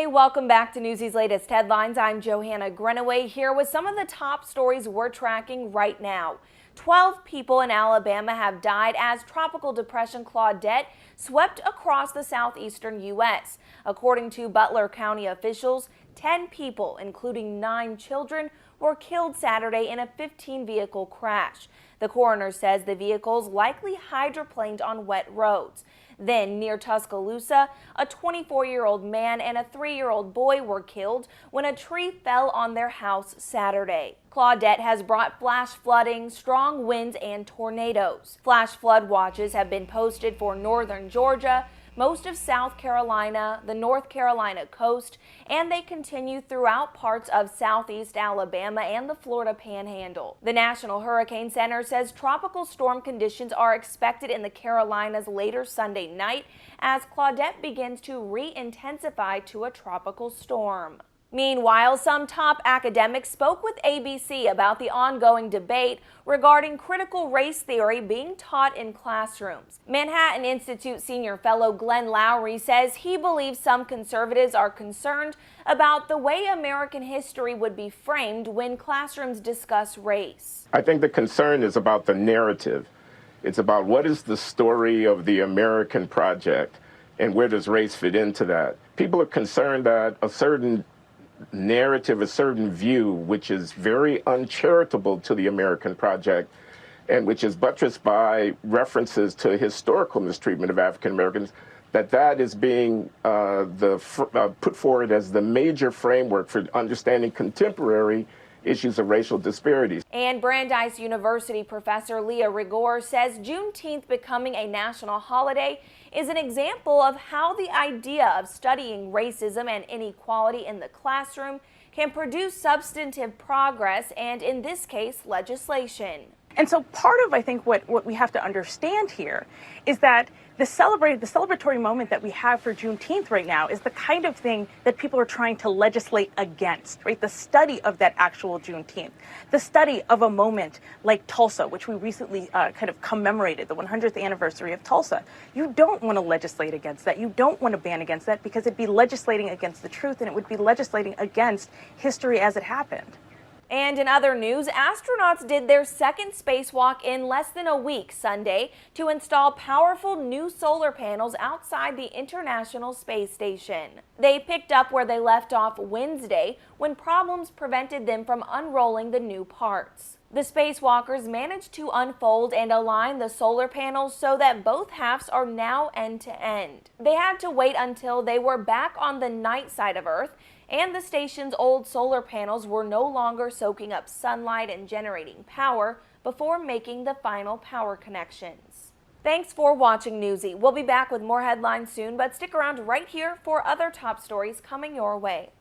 Hey, welcome back to Newsy's latest headlines. I'm Johanna Grenaway here with some of the top stories we're tracking right now. 12 people in Alabama have died as Tropical Depression Claudette swept across the southeastern U.S. According to Butler County officials, 10 people, including 9 children, were killed Saturday in a 15-vehicle crash. The coroner says the vehicles likely hydroplaned on wet roads. Then, near Tuscaloosa, a 24-year-old man and a 3-year-old boy were killed when a tree fell on their house Saturday. Claudette has brought flash flooding, strong winds, and tornadoes. Flash flood watches have been posted for northern Georgia, most of South Carolina, the North Carolina coast, and they continue throughout parts of southeast Alabama and the Florida Panhandle. The National Hurricane Center says tropical storm conditions are expected in the Carolinas later Sunday night as Claudette begins to re-intensify to a tropical storm. Meanwhile, some top academics spoke with ABC about the ongoing debate regarding critical race theory being taught in classrooms. Manhattan Institute senior fellow Glenn Lowry says he believes some conservatives are concerned about the way American history would be framed when classrooms discuss race. I think the concern is about the narrative. It's about what is the story of the American project and where does race fit into that. People are concerned that a certain narrative, a certain view, which is very uncharitable to the American project and which is buttressed by references to historical mistreatment of African Americans, that is being put forward as the major framework for understanding contemporary issues of racial disparities. And Brandeis University professor Leah Rigor says Juneteenth becoming a national holiday is an example of how the idea of studying racism and inequality in the classroom can produce substantive progress and, in this case, legislation. And so part of, I think, what we have to understand here is that the celebratory moment that we have for Juneteenth right now is the kind of thing that people are trying to legislate against, right? The study of that actual Juneteenth, the study of a moment like Tulsa, which we recently kind of commemorated, the 100th anniversary of Tulsa. You don't want to legislate against that. You don't want to ban against that because it'd be legislating against the truth and it would be legislating against history as it happened. And in other news, astronauts did their second spacewalk in less than a week Sunday to install powerful new solar panels outside the International Space Station. They picked up where they left off Wednesday when problems prevented them from unrolling the new parts. The spacewalkers managed to unfold and align the solar panels so that both halves are now end-to-end. They had to wait until they were back on the night side of Earth and the station's old solar panels were no longer soaking up sunlight and generating power before making the final power connections. Thanks for watching Newsy. We'll be back with more headlines soon, but stick around right here for other top stories coming your way.